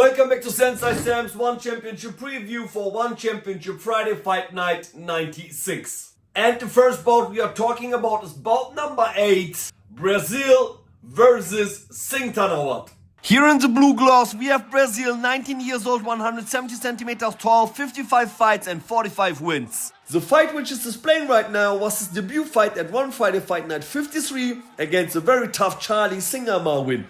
Welcome back to Sensei Sam's One Championship preview for One Championship Friday Fight Night 96. And the first bout we are talking about is bout number 8, Brazil versus Singtanawat. Here in the blue gloves we have Brazil, 19 years old, 170 centimeters tall, 55 fights and 45 wins. The fight which is displaying right now was his debut fight at One Friday Fight Night 53 against a very tough Charlie Singdom win.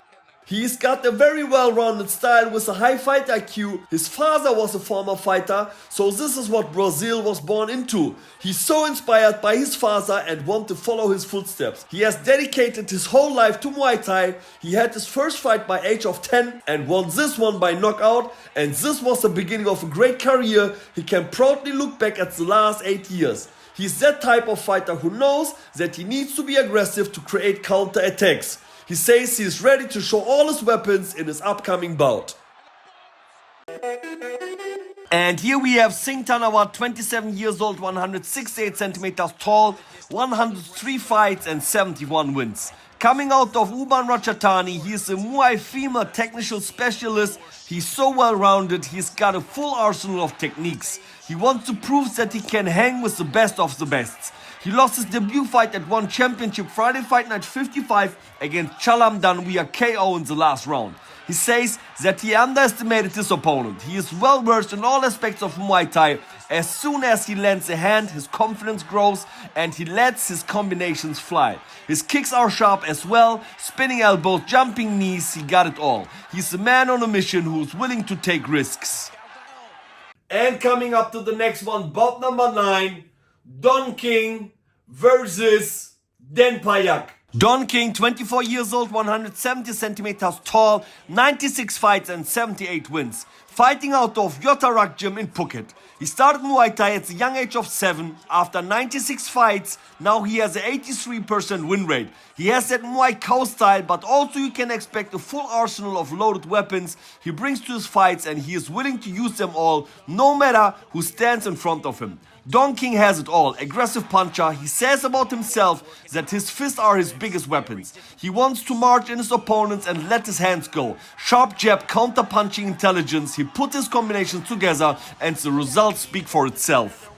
He's got a very well-rounded style with a high fight IQ. His father was a former fighter, so this is what Brazil was born into. He's so inspired by his father and wants to follow his footsteps. He has dedicated his whole life to Muay Thai. He had his first fight by age of 10 and won this one by knockout, and this was the beginning of a great career. He can proudly look back at the last 8 years. He's that type of fighter who knows that he needs to be aggressive to create counter-attacks. He says he is ready to show all his weapons in his upcoming bout. And here we have Singtanawat, 27 years old, 168 centimeters tall, 103 fights and 71 wins. Coming out of Uban Ratchathani, he is a Muay female technical specialist. He's so well-rounded, he's got a full arsenal of techniques. He wants to prove that he can hang with the best of the best. He lost his debut fight at One Championship Friday Fight Night 55 against Chalamdan via KO in the last round. He says that he underestimated his opponent. He is well versed in all aspects of Muay Thai. As soon as he lands a hand, his confidence grows and he lets his combinations fly. His kicks are sharp as well, spinning elbows, jumping knees, he got it all. He's a man on a mission who's willing to take risks. And coming up to the next one, bout number 9, Don King versus Denpayak. Don King, 24 years old, 170 centimeters tall, 96 fights and 78 wins. Fighting out of Yotarak Gym in Phuket. He started Muay Thai at the young age of 7. After 96 fights, now he has an 83% win rate. He has that Muay Thai style, but also you can expect a full arsenal of loaded weapons he brings to his fights, and he is willing to use them all, no matter who stands in front of him. Don King has it all. Aggressive puncher. He says about himself that his fists are his biggest weapons. He wants to march in his opponents and let his hands go. Sharp jab, counter punching intelligence. He put his combinations together and the results speak for itself.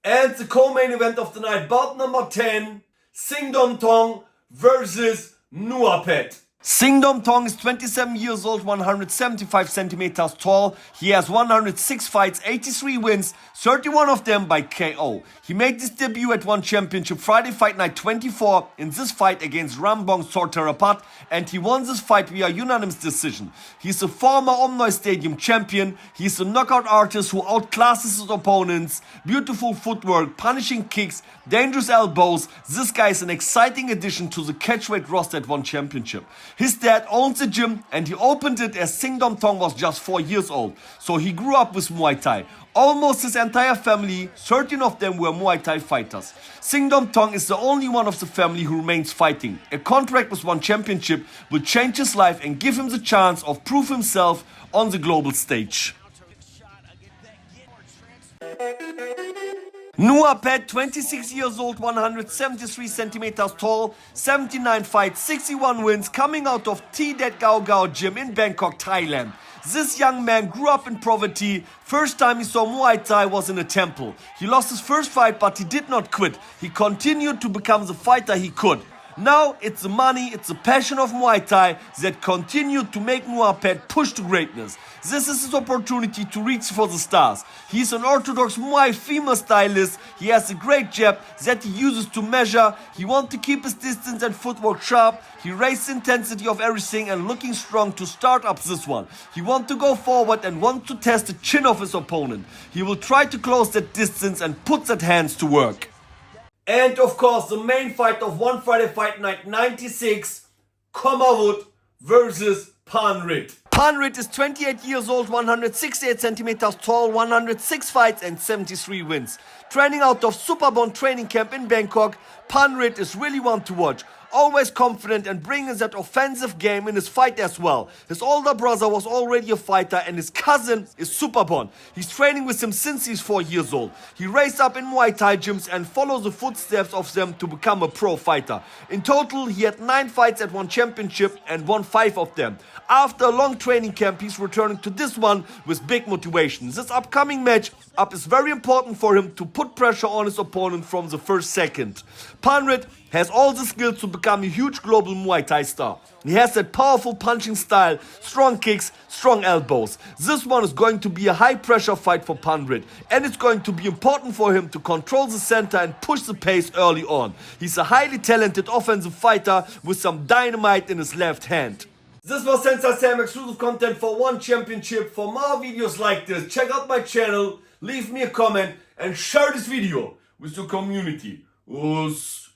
And the co-main event of the night, bout number 10, Singdom Tong versus Nuapet. Singdom Tong is 27 years old, 175 centimeters tall. He has 106 fights, 83 wins, 31 of them by KO. He made his debut at One Championship Friday Fight Night 24 in this fight against Rambong Sorterapat, and he won this fight via unanimous decision. He's a former Omnoy Stadium champion. He's a knockout artist who outclasses his opponents. Beautiful footwork, punishing kicks, dangerous elbows. This guy is an exciting addition to the catchweight roster at One Championship. His dad owns the gym and he opened it as Singdom Tong was just 4 years old. So he grew up with Muay Thai. Almost his entire family, 13 of them were Muay Thai fighters. Singdom Tong is the only one of the family who remains fighting. A contract with One Championship will change his life and give him the chance of prove himself on the global stage. Nuapet, 26 years old, 173 centimeters tall, 79 fights, 61 wins, coming out of T-Det Gao Gao Gym in Bangkok, Thailand. This young man grew up in poverty. First time he saw Muay Thai was in a temple. He lost his first fight, but he did not quit. He continued to become the fighter he could. Now it's the money, it's the passion of Muay Thai that continued to make Nuapet push to greatness. This is his opportunity to reach for the stars. He's an orthodox Muay female stylist. He has a great jab that he uses to measure. He wants to keep his distance and footwork sharp. He raised the intensity of everything and looking strong to start up this one. He wants to go forward and wants to test the chin of his opponent. He will try to close that distance and put that hands to work. And of course, the main fight of One Friday Fight Night 96, Komawut versus Panrit. Panrit is 28 years old, 168 centimeters tall, 106 fights and 73 wins. Training out of Superbond training camp in Bangkok, Panrit is really one to watch. always confident and bringing that offensive game in his fight as well. His older brother was already a fighter and his cousin is super born. He's training with him since he's 4 years old. He raised up in Muay Thai gyms and follows the footsteps of them to become a pro fighter. In total, he had 9 fights at one championship and won 5 of them. After a long training camp, he's returning to this one with big motivation. This upcoming match up is very important for him to put pressure on his opponent from the first second. Panrit has all the skills to become a huge global Muay Thai star. He has that powerful punching style, strong kicks, strong elbows. This one is going to be a high pressure fight for Panrit, and it's going to be important for him to control the center and push the pace early on. He's a highly talented offensive fighter with some dynamite in his left hand. This was Sensei Sam exclusive content for One Championship. For more videos like this, check out my channel, leave me a comment and share this video with your community. Us.